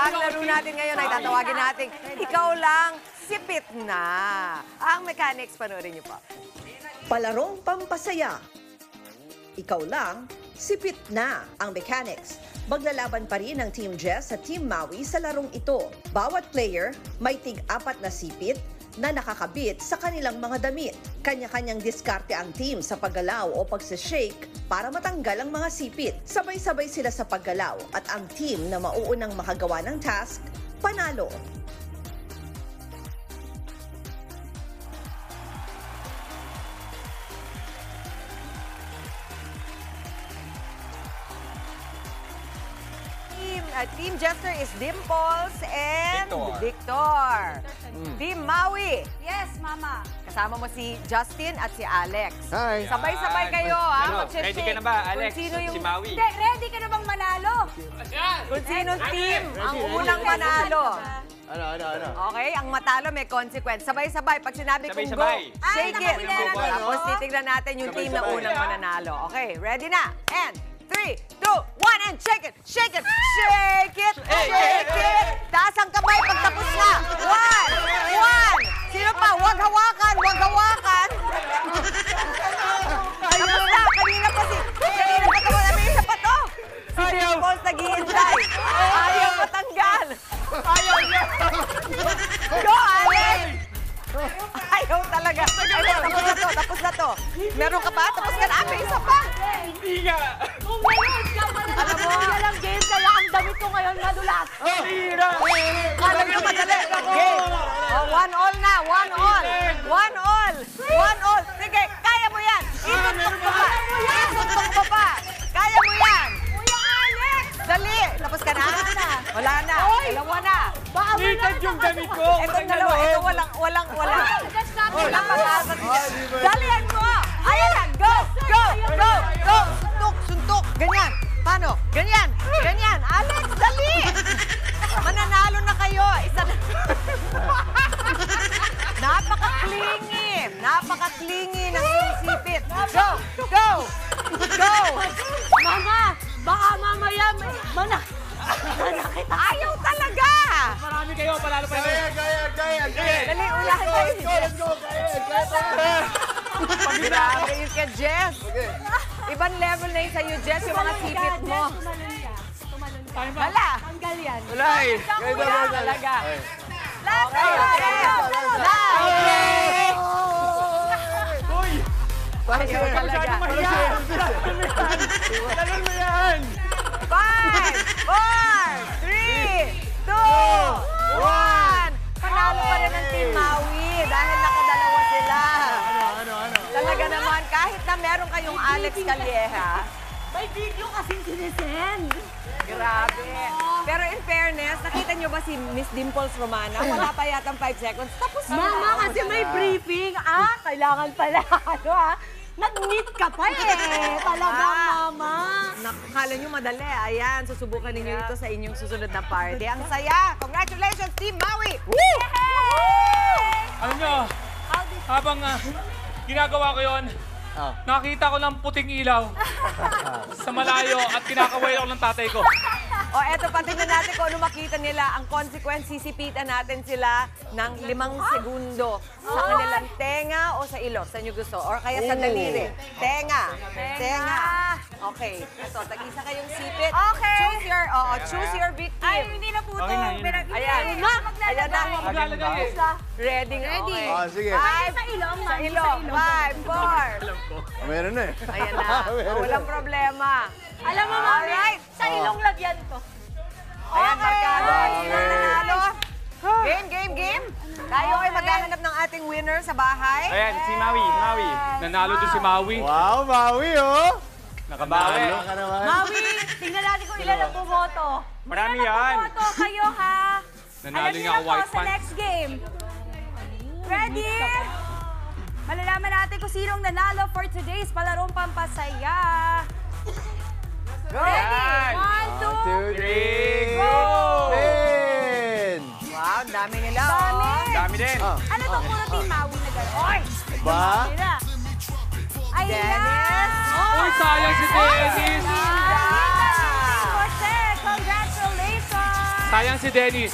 Ang laro natin ngayon ay tatawagin natin, ikaw lang, sipit na. Ang mechanics, panoorin niyo po. Palarong pampasaya. Ikaw lang, sipit na ang mechanics. Maglalaban pa rin ang Team Jess sa Team Maui sa larong ito. Bawat player may tig-4 na sipit na nakakabit sa kanilang mga damit. Kanya-kanyang diskarte ang team sa paggalaw o pagsashake para matanggal ang mga sipit. Sabay-sabay sila sa paggalaw at ang team na mauunang makagawa ng task, panalo. Team Jester is Dimples and Victor. Team Maui. Yes, Mama. Kasama mo si Justin at si Alex. Hi. Sabay-sabay kayo, ha? Ready ka na ba, Alex? Kung sino yung, Si Maui. Hindi, ready ka na bang manalo? kung sinong team ang unang manalo. Ano? Okay, ang matalo may consequence. Sabay-sabay. Pag sinabi kong go, Sabay-sabay. shake it. nakapilera na. Tapos titignan natin yung team na unang mananalo. Okay, ready na? And 3, 2, 1, and shake it! Shake it! Shake it! Shake it! Taas ang kamay pag tapos na! 1! Sino pa? Huwag hawakan! Huwag hawakan! Tapos na! Kanina pa may isa pa to! Si Dimples nag-iintay! Ayaw matanggal! Ayaw niya! Go, Alex! Ayaw talaga! Ay, tapos na to! Meron ka pa? Tapos ka na! May isa pa! Hindi nga! Alam mo, lang game kaya ang damit ko ngayon madulas. Tira! Alam niyo, madali. Game. Oh, 1-1 na. 1-1. 1-1. Sige, kaya mo yan. Itutok mo pa. Itutok mo pa. Kaya mo yan. Kuya Alex! Dali. Tapos ka na? Wala na. Dalawa na. Baka Likat yung damit ko! Ito dalawa. Ito walang. Walang pag-asa. Dalian mo. Ayan na. Go. Suntok. Ganyan. Paano? Ganyan. Alex, dali. Mananalo na kayo. Isa na. Napaka-clingy ng sipit. Go. Mama, baka mamaya manak. Ayaw talaga. Marami kayo, panalo pa rin. Gaya. Dali, ulahan kayo si Jess. Let's go. Gaya. Grabe yun ka, Jess. Ibang level na yun sa'yo, Jess, yung mga sipit mo. Tumalon ka. Hala. Tanggal yan. Wala eh. Wala talaga. Lahat kayo! Uy! Ayaw talaga. Talon mo yan! 5, 4, 3, 2, 1. Panalo pa rin ang Team Maui dahil nakadalawa sila. Ano? Talaga naman, kahit na meron kayong Alex Calleja, May video kasing sinisend. grabe. Pero in fairness, nakita nyo ba si Miss Dimples Romana? Wala pa yatang 5 seconds. Tapos na. Mama, kasi may briefing. Kailangan pala. Nag-meet ka pa eh. Talagang, Mama. Nakakala nyo madali. Ayan, susubukan ninyo ito sa inyong susunod na party. Ang saya! Congratulations, Team Maui! Woo! Alam nyo, habang ginagawa ko yun, nakita ko ng puting ilaw sa malayo at kinakaway ako ng tatay ko. O eto, patingnan natin kung ano makita nila. Ang consequence, sisipitan natin sila ng 5 segundo sa kanilang tenga o sa ilong. Saan nyo gusto? Or kaya sa daliri. Tenga. Okay. Ito, tag-isa kayong sipit. Okay. Choose your victim. Ay, hindi na po Okay ito. na, yun na. Ayan. Ayan na. Maglalagay eh. Ready. Ready. Ah, sige. Sa ilong, Sa mami, ilong. 5, 4. Alam ko. Meron na eh. Ayan na. Walang problema. Alam mo, mami, Alright. sa ilong lagyan to. Ayan, markado. Okay. Sino ang nanalo? Game. Tayo ay maghahanap ng ating winner sa bahay. Ayan, si Maui. Nanalo doon si Maui. Wow, Maui oh. Nakabawi. Nanalo ka naman. Maui, tingnan natin kung ilan ang bumoto. Marami Ilan ang yan. bumoto kayo, ha? Nanalo Alam niyo nga na ang po white sa pants. next game. Ready? Malalaman natin kung sinong nanalo for today's Palarong Pampasaya. Ready? Yan. 1, 2, 3, go! Ten. Wow, dami nila. Dami. Dami din. Ano to puro Team Maui na gano'n? Oy! Ba? Sila. Ayan! Dennis. Uy, sayang si Dennis. Jose, congratulations! Sayang si Dennis.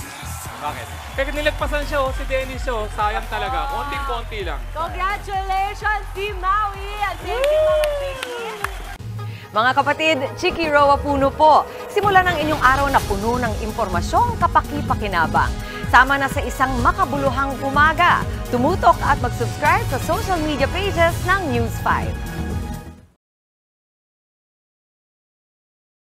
Bakit? Kaya nilagpasan siya, si Dennis, sayang talaga. Konting-konti lang. Congratulations, Team Maui! And thank you, Mama Pinky! Mga kapatid, Chiki Roa Puno po. Simulan ang inyong araw na puno ng impormasyong kapaki-pakinabang. Sama na sa isang makabuluhang umaga. Tumutok at mag-subscribe sa social media pages ng News 5.